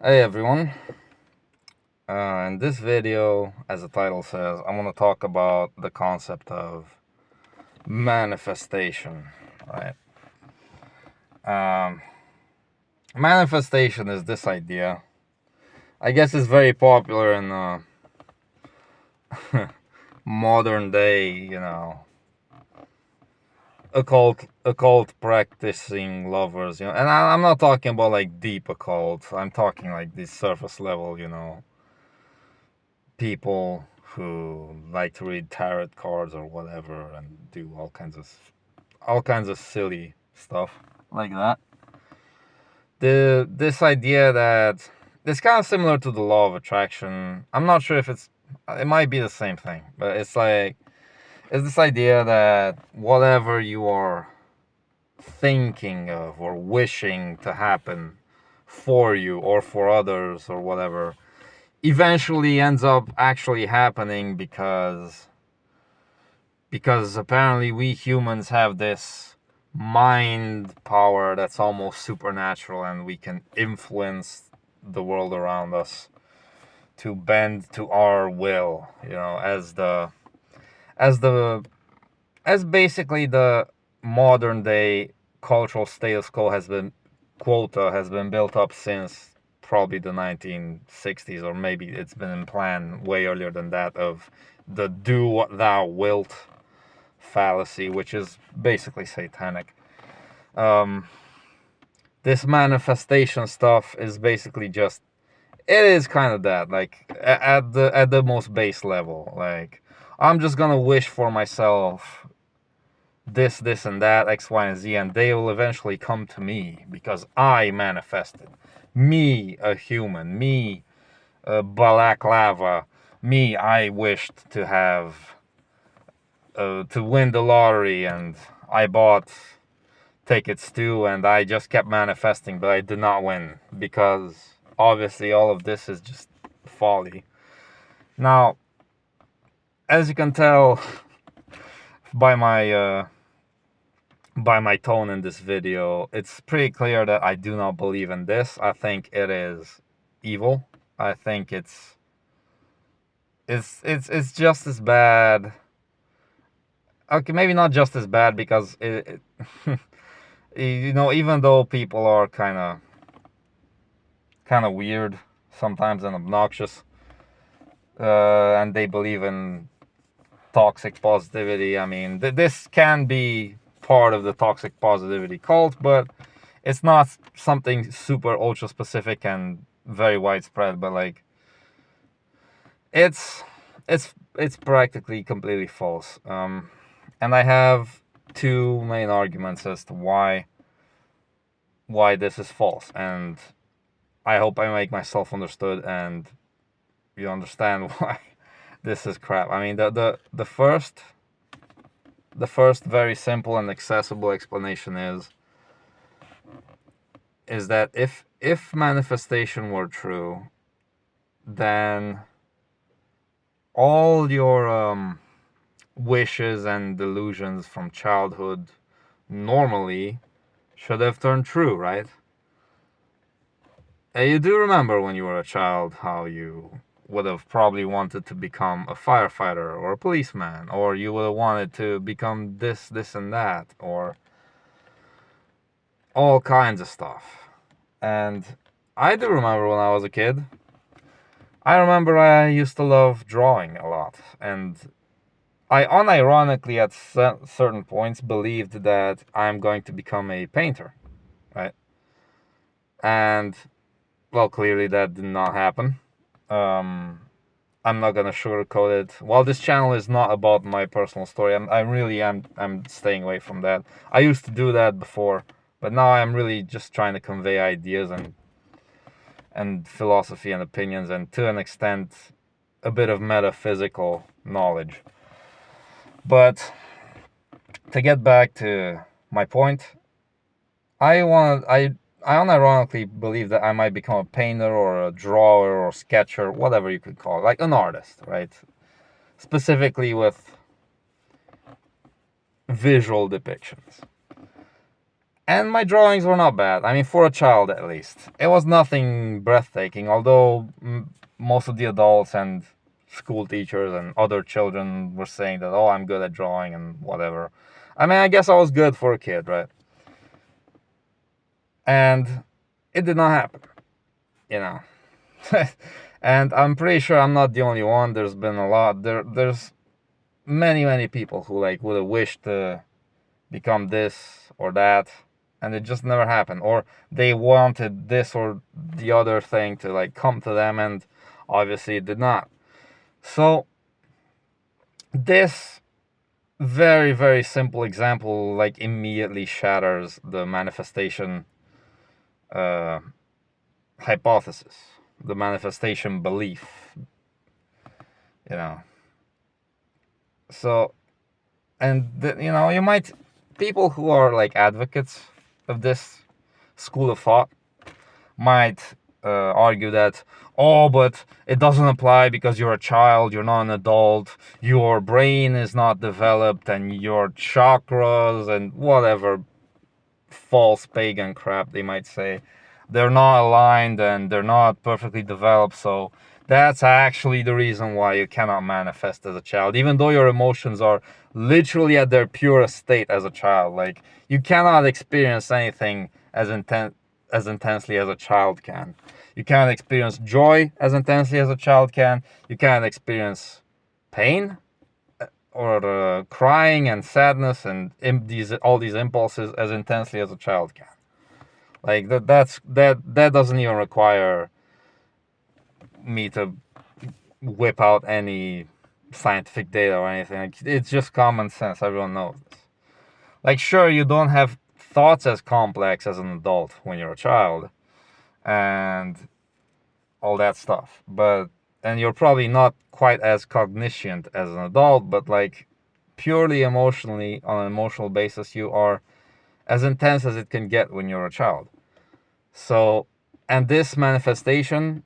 Hey everyone, in this video, as the title says, I'm going to talk about the concept of manifestation, right? Um, Manifestation is this idea. I guess it's very popular in modern day, occult practicing lovers, and I'm not talking about like deep occult. I'm talking like this surface level, people who like to read tarot cards or whatever and do all kinds of silly stuff like that. This idea that it's kind of similar to the law of attraction. I'm not sure if it might be the same thing, but it's this idea that whatever you are thinking of or wishing to happen for you or for others or whatever eventually ends up actually happening because apparently we humans have this mind power that's almost supernatural, and we can influence the world around us to bend to our will, as the as basically the modern day cultural status quo has been built up since probably the 1960s, or maybe it's been in plan way earlier than that, of the do what thou wilt fallacy, which is basically satanic. Um, this manifestation stuff is basically just, it is kind of that, like at the most base level. Like, I'm just gonna wish for myself this and that, X, Y, and Z, and they will eventually come to me because I manifested. Me, a human, me, a balaclava, me, I wished to have to win the lottery, and I bought tickets too, and I just kept manifesting, but I did not win because obviously all of this is just folly. Now, as you can tell by my tone in this video, it's pretty clear that I do not believe in this. I think it is evil. I think it's just as bad. Okay, maybe not just as bad, because even though people are kind of weird sometimes and obnoxious, and they believe in toxic positivity. I mean, this can be part of the toxic positivity cult, but it's not something super ultra specific and very widespread. But like, it's it's practically completely false. And I have two main arguments as to why this is false, and I hope I make myself understood and you understand why this is crap. I mean, the first very simple and accessible explanation is that if manifestation were true, then all your wishes and delusions from childhood normally should have turned true, right? And you do remember when you were a child how you would have probably wanted to become a firefighter or a policeman, or you would have wanted to become this and that, or all kinds of stuff. And I do remember when I was a kid, I remember I used to love drawing a lot, and I unironically at certain points believed that I'm going to become a painter, right? And well, clearly that did not happen. Um, I'm not gonna sugarcoat it. While this channel is not about my personal story, I'm staying away from that. I used to do that before, but now I'm really just trying to convey ideas and philosophy and opinions, and to an extent a bit of metaphysical knowledge. But to get back to my point, I unironically believe that I might become a painter or a drawer or sketcher, whatever you could call it, like an artist, right? Specifically with visual depictions. And my drawings were not bad. I mean, for a child at least. It was nothing breathtaking, although most of the adults and school teachers and other children were saying that, oh, I'm good at drawing and whatever. I mean, I guess I was good for a kid, right? And it did not happen, you know. And I'm pretty sure I'm not the only one. There's been a lot. There's many people who like would have wished to become this or that, and it just never happened, or they wanted this or the other thing to like come to them, and obviously it did not. So this very simple example like immediately shatters the manifestation uh, hypothesis, the manifestation belief, you know. So, and you might, people who are like advocates of this school of thought might argue that, oh, but it doesn't apply because you're a child, you're not an adult, your brain is not developed, and your chakras and whatever false pagan crap they might say, they're not aligned and they're not perfectly developed. So that's actually the reason why you cannot manifest as a child, even though your emotions are literally at their purest state as a child. Like, you cannot experience anything as intensely as a child can. You cannot experience joy as intensely as a child can. You cannot experience pain or crying and sadness and all these impulses as intensely as a child can. Like that doesn't even require me to whip out any scientific data or anything. Like, it's just common sense. Everyone knows this. Like, sure, you don't have thoughts as complex as an adult when you're a child, and all that stuff. And you're probably not quite as cogniscient as an adult, but like purely emotionally, on an emotional basis, you are as intense as it can get when you're a child. So, and this manifestation,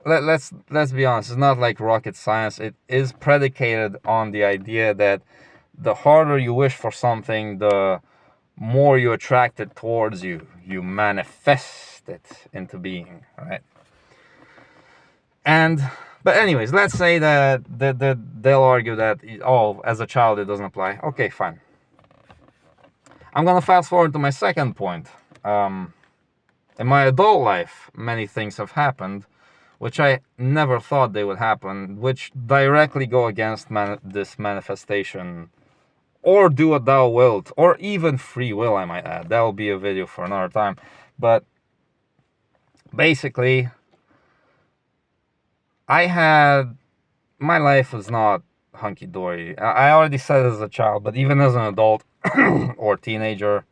let's be honest, it's not like rocket science. It is predicated on the idea that the harder you wish for something, the more you attract it towards you. You manifest it into being, right? And but anyways, let's say that they'll argue that, oh, as a child it doesn't apply. Okay, fine. I'm gonna fast forward to my second point. In my adult life, many things have happened which I never thought they would happen, which directly go against this manifestation, or do what thou wilt, or even free will, I might add. That'll be a video for another time. But basically, my life was not hunky-dory. I already said as a child, but even as an adult or teenager,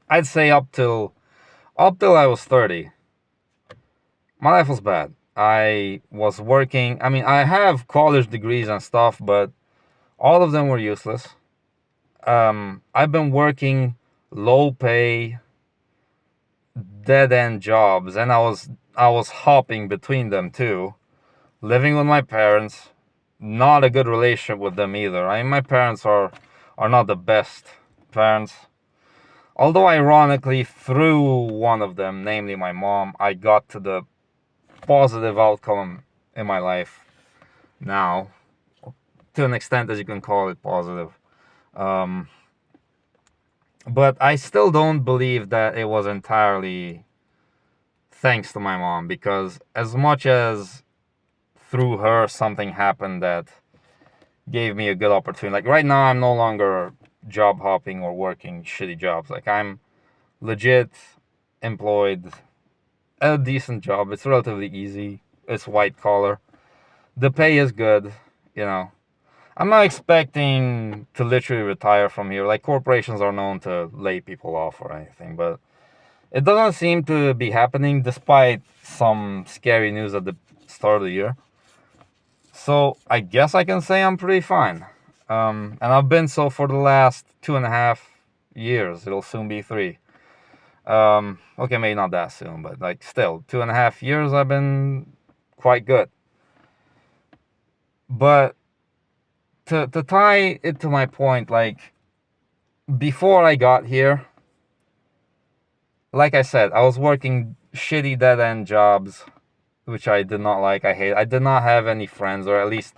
I'd say up till I was 30, my life was bad. I was working. I mean, I have college degrees and stuff, but all of them were useless. I've been working low pay, dead end jobs, and I was hopping between them too. Living with my parents, not a good relationship with them either. I mean, my parents are not the best parents. Although ironically, through one of them, namely my mom, I got to the positive outcome in my life now, to an extent as you can call it positive. But I still don't believe that it was entirely thanks to my mom, because as much as through her something happened that gave me a good opportunity, like right now I'm no longer job hopping or working shitty jobs. Like, I'm legit employed at a decent job. It's relatively easy. It's white collar. The pay is good, you know. I'm not expecting to literally retire from here. Like, corporations are known to lay people off or anything, but it doesn't seem to be happening despite some scary news at the start of the year. So I guess I can say I'm pretty fine. And I've been so for the last 2.5 years. It'll soon be 3. Okay, maybe not that soon, but like still, 2.5 years I've been quite good. But to tie it to my point, like, before I got here, like I said, I was working shitty dead end jobs, which I did not like. I hate. I did not have any friends, or at least,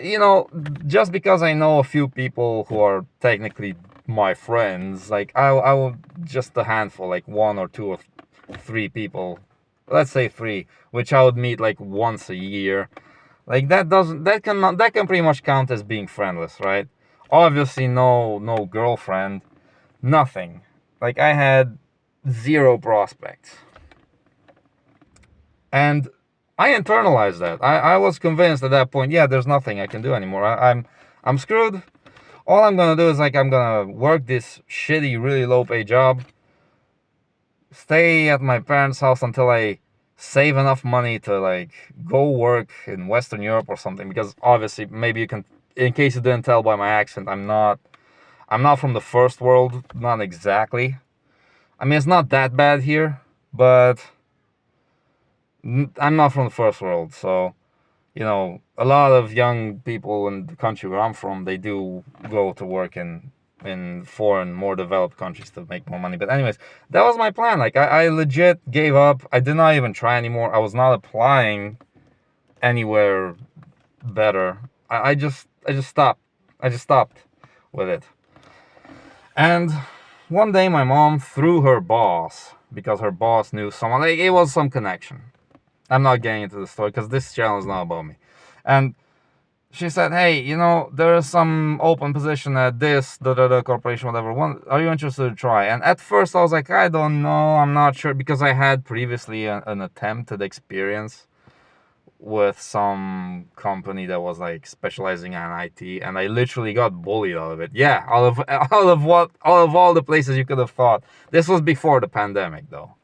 you know, just because I know a few people who are technically my friends, like I will just a handful, like one or two or three people, let's say three, which I would meet like once a year. Like that can pretty much count as being friendless, right? Obviously, no girlfriend, nothing. Like I had zero prospects, and I internalized that. I was convinced at that point, yeah, there's nothing I can do anymore. I'm screwed. All I'm gonna do is like I'm gonna work this shitty, really low pay job, stay at my parents' house until I save enough money to like go work in Western Europe or something. Because obviously, maybe you can, in case you didn't tell by my accent, I'm not from the first world, not exactly. I mean, it's not that bad here, but I'm not from the first world, so you know, a lot of young people in the country where I'm from, they do go to work in foreign, more developed countries to make more money. But anyways, that was my plan. Like I legit gave up. I did not even try anymore. I was not applying anywhere better. I just stopped. I just stopped with it. And one day my mom, through her boss, because her boss knew someone, like it was some connection. I'm not getting into the story because this channel is not about me. And she said, "Hey, you know, there is some open position at this corporation, whatever. Are you interested to try?" And at first, I was like, "I don't know. I'm not sure," because I had previously an attempted experience with some company that was like specializing in IT, and I literally got bullied out of it. Yeah, out of all the places you could have thought. This was before the pandemic, though.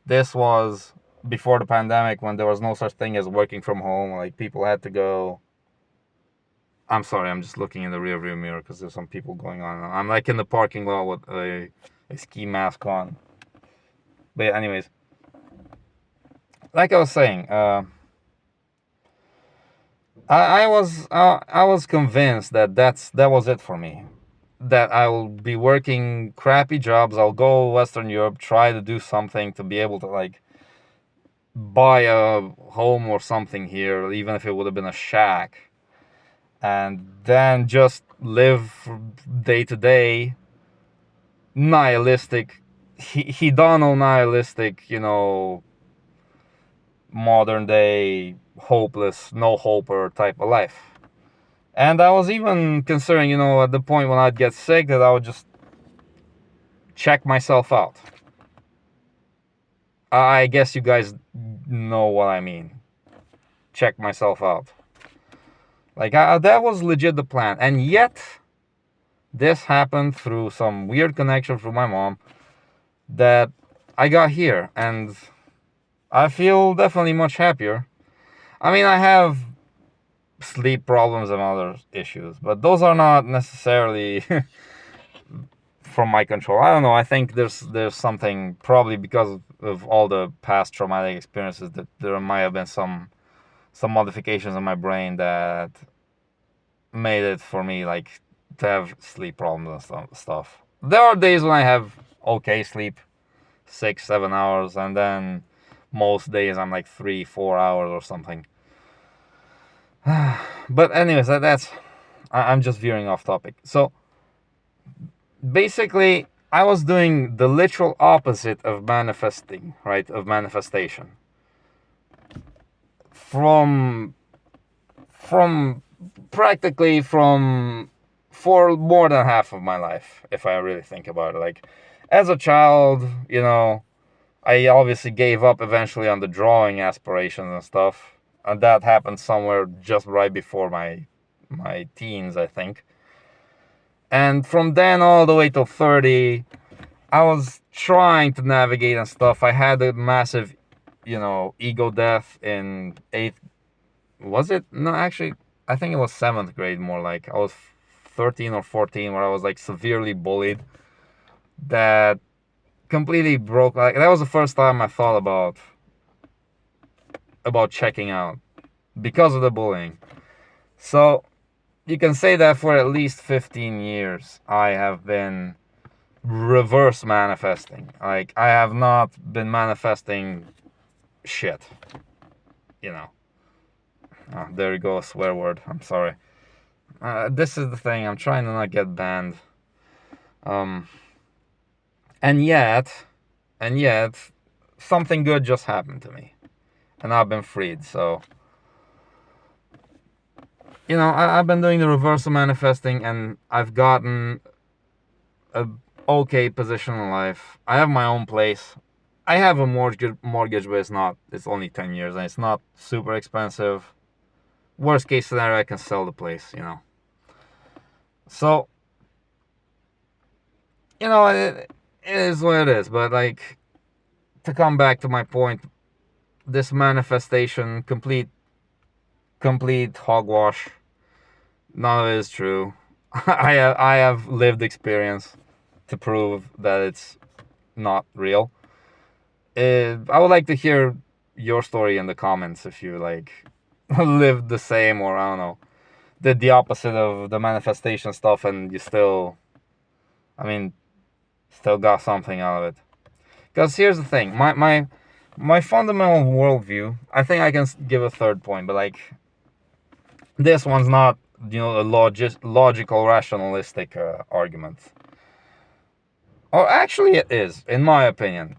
This was before the pandemic when there was no such thing as working from home. Like people had to go. I'm sorry, I'm just looking in the rearview mirror because there's some people going on. I'm like in the parking lot with a ski mask on. But yeah, anyways, like I was saying, I was convinced that that was it for me. That I will be working crappy jobs. I'll go Western Europe, try to do something to be able to like buy a home or something here, even if it would have been a shack, and then just live day to day nihilistic, hedonal nihilistic, you know, modern day hopeless, no hoper type of life. And I was even considering, you know, at the point when I'd get sick, that I would just check myself out. I guess you guys know what I mean. Check myself out. Like, that was legit the plan. And yet, this happened through some weird connection from my mom that I got here. And I feel definitely much happier. I mean, I have sleep problems and other issues, but those are not necessarily from my control. I don't know. I think there's something, probably because of all the past traumatic experiences, that there might have been some modifications in my brain that made it for me like to have sleep problems and stuff. There are days when I have okay sleep, 6-7 hours, and then most days I'm like 3-4 hours or something. But anyways, I'm just veering off topic. So basically, I was doing the literal opposite of manifesting, right? Of manifestation. From from practically from for more than half of my life, if I really think about it. Like as a child, you know, I obviously gave up eventually on the drawing aspirations and stuff. And that happened somewhere just right before my teens, I think. And from then all the way till 30, I was trying to navigate and stuff. I had a massive, you know, ego death in eighth. Was it? No, actually, I think it was seventh grade. More like I was 13 or 14, where I was like severely bullied. That completely broke. Like that was the first time I thought about checking out because of the bullying. So you can say that for at least 15 years, I have been reverse manifesting. Like, I have not been manifesting shit, you know. Oh, there you go, a swear word. I'm sorry. This is the thing. I'm trying to not get banned. Um, and yet, something good just happened to me, and I've been freed. So, I've been doing the reversal manifesting, and I've gotten a okay position in life. I have my own place. I have a mortgage, but it's only 10 years, and it's not super expensive. Worst case scenario, I can sell the place. So, it is what it is. But, like, to come back to my point, this manifestation, complete hogwash. None of it is true. I have lived experience to prove that it's not real. I would like to hear your story in the comments if you like lived the same, or I don't know, did the opposite of the manifestation stuff, and you still, I mean, still got something out of it. Because here's the thing, my fundamental worldview. I think I can give a third point, but like, this one's not, a logical, rationalistic argument. Or actually, it is, in my opinion.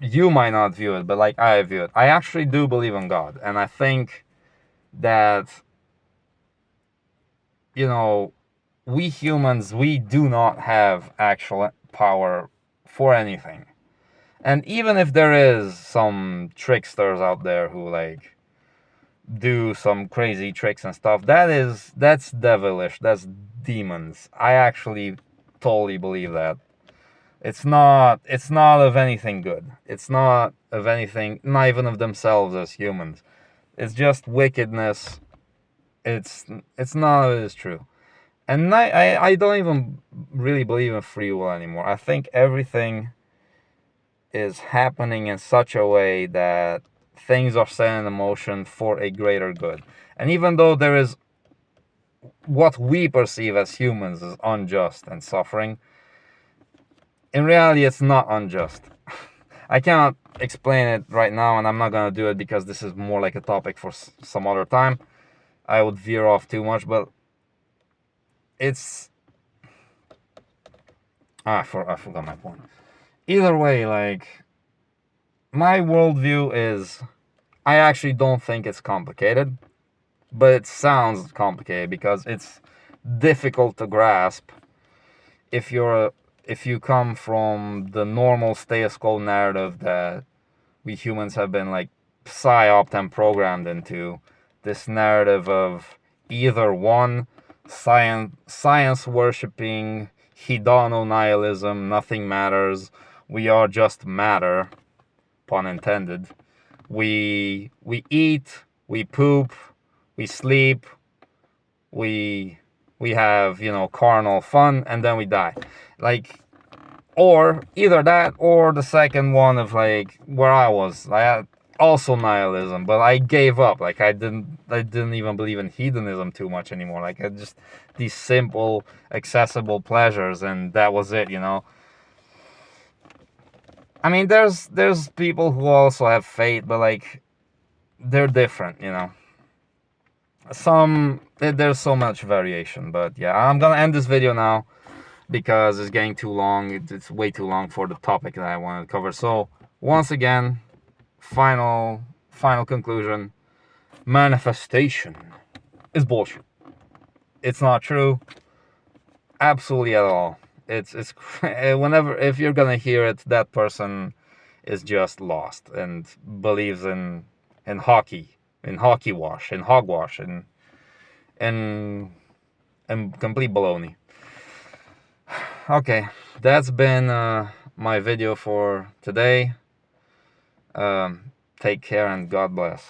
You might not view it, but like I view it. I actually do believe in God, and I think that, we humans, we do not have actual power for anything. And even if there is some tricksters out there who like do some crazy tricks and stuff, that's devilish, that's demons. I actually totally believe that. It's not of anything good. It's not of anything, not even of themselves as humans. It's just wickedness. It's none of it is true. And I don't even really believe in free will anymore. I think everything is happening in such a way that things are set in motion for a greater good. And even though there is what we perceive as humans as unjust and suffering, in reality it's not unjust. I cannot explain it right now, and I'm not going to do it because this is more like a topic for some other time. I would veer off too much, but it's... I forgot my point. Either way, like, my worldview is, I actually don't think it's complicated, but it sounds complicated because it's difficult to grasp if you come from the normal status quo narrative that we humans have been like psyoped and programmed into. This narrative of either one, science worshipping, hedono nihilism, nothing matters, we are just matter, pun intended. We eat, we poop, we sleep, we have, carnal fun, and then we die. Like, or either that or the second one of like where I was. I had also nihilism, but I gave up. Like, I didn't even believe in hedonism too much anymore. Like, I just, these simple, accessible pleasures, and that was it. I mean, there's people who also have faith, but like, they're different. There's so much variation, but yeah, I'm gonna end this video now because it's getting too long. It's way too long for the topic that I wanted to cover. So once again, final conclusion: manifestation is bullshit. It's not true, absolutely at all. It's whenever, if you're gonna hear it, that person is just lost and believes in hockey, in hockey wash, in hogwash, and complete baloney. Okay, that's been my video for today. Take care and God bless.